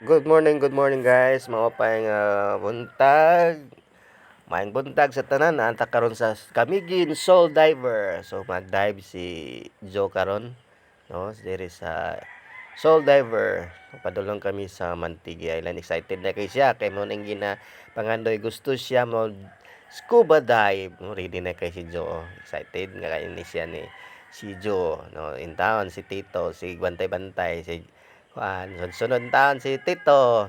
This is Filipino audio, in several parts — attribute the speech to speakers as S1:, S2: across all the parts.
S1: Good morning guys. Mao pay nga buntag. Maayong buntag sa tanan anta karon sa Camiguin Soul Diver. So mag-dive si Joe karon, no? Diri sa Soul Diver. Padulong kami sa Mantigi Island. Excited na kay siya kay mo ning gina pangandoy gusto siya mo scuba dive. No, ready na kay si Joe. Excited nga kay ni siya ni si Joe, no? In town si Tito, si Bantay-Bantay, si kuan sunod taon si Tito.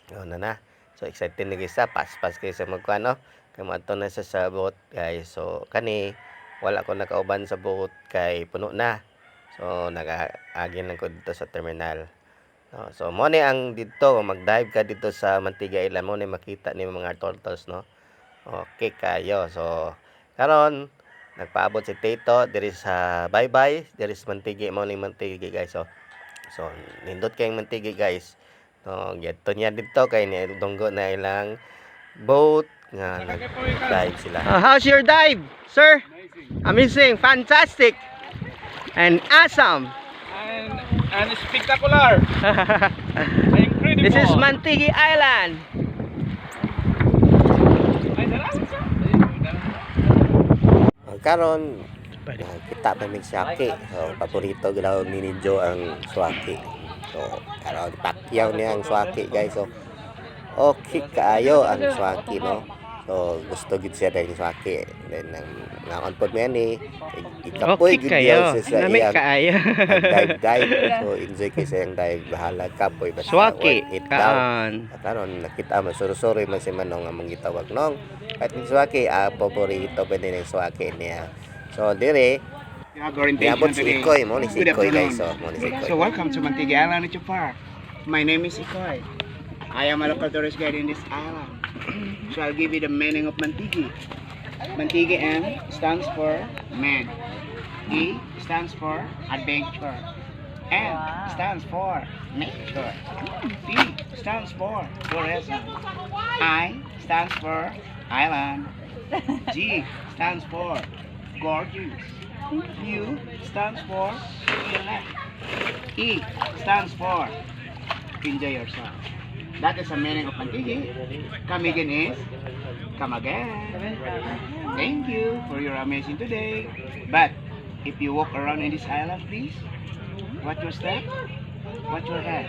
S1: Yun na. So excited na gisa pas kay sa magkuan no. Kay moadto na sa boat guys. So kani wala ko nakauban sa boat kay puno na. So nagaagin lang ko dito sa terminal. No, so mo ni ang dito mag-dive ka dito sa Mantiga Island mo ni makita ni mga turtles no. Okay kayo. So karon nagpaabot si Tito diri sa bye-bye diri sa Mantigi mo ni Mantigi guys. So nindot kayong Mantigi guys. No, getto niya dito kay ni dunggo na ilang boat nga nag-dive sila. How's your dive, sir? Amazing, fantastic, and awesome.
S2: And spectacular. Incredible.
S1: This is Mantigi Island. Karon kita pa mig swaki. So paborito gid ni Ninjo ang swaki. So karon pakyaw niya ang swaki guys. So okay kaayo ang swaki no. So gusto gid siya dahil swaki. Then ang pod man ni ikapoy gid siya sa iyang kaayo. Dive. So enjoy kay sa iyang dive. Bahala kapoy basta swaki kaan. Karon nakita mo sorry man si Manong nga mangitawag nong. At ni swaki paborito pa din ang swaki niya. So dire
S2: Orientation today.
S1: Ikoy mo ni si Ikoy guys.
S2: So welcome to Mantigi Island Nature Park. My name is Ikoy. I am a local tourist guide in this island. So I'll give you the meaning of Mantigi. Mantigi M stands for man. E stands for adventure. N stands for nature. T stands for tourism. I stands for island. G stands for gorgeous. U stands for select. E stands for enjoy yourself. That is the meaning of Mantigi. Come again is come again. Thank you for your amazing today. But if you walk around in this island, please watch your step, watch your head,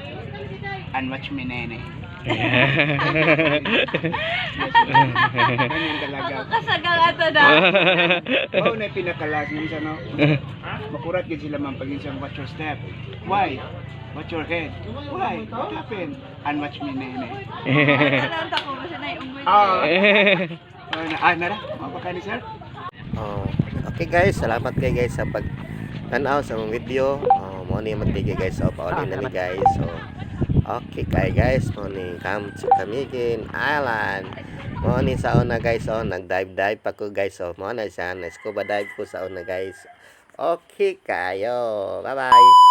S2: and watch me nene. Ganyan talaga.
S3: Kasagal ato na.
S2: Oo na pinakalas minsan no. Makurat gid sila man pag minsan watch your step. Why? Watch your head. Why? What happened? And watch me nene.
S3: Alam ta ko ba siya na iunggoy.
S2: Nara, mapakani sir.
S1: Okay guys, salamat kay guys sa pag-tanaw sa mga video. Mo ni Mantigi guys. Pauli na ni guys. So okay kay guys, mo ni come to Camiguin Island. Mo ni sa una guys, nag-dive pa ko guys. Mo na siya, na scuba dive ko sa una guys. Okay kayo. Bye-bye.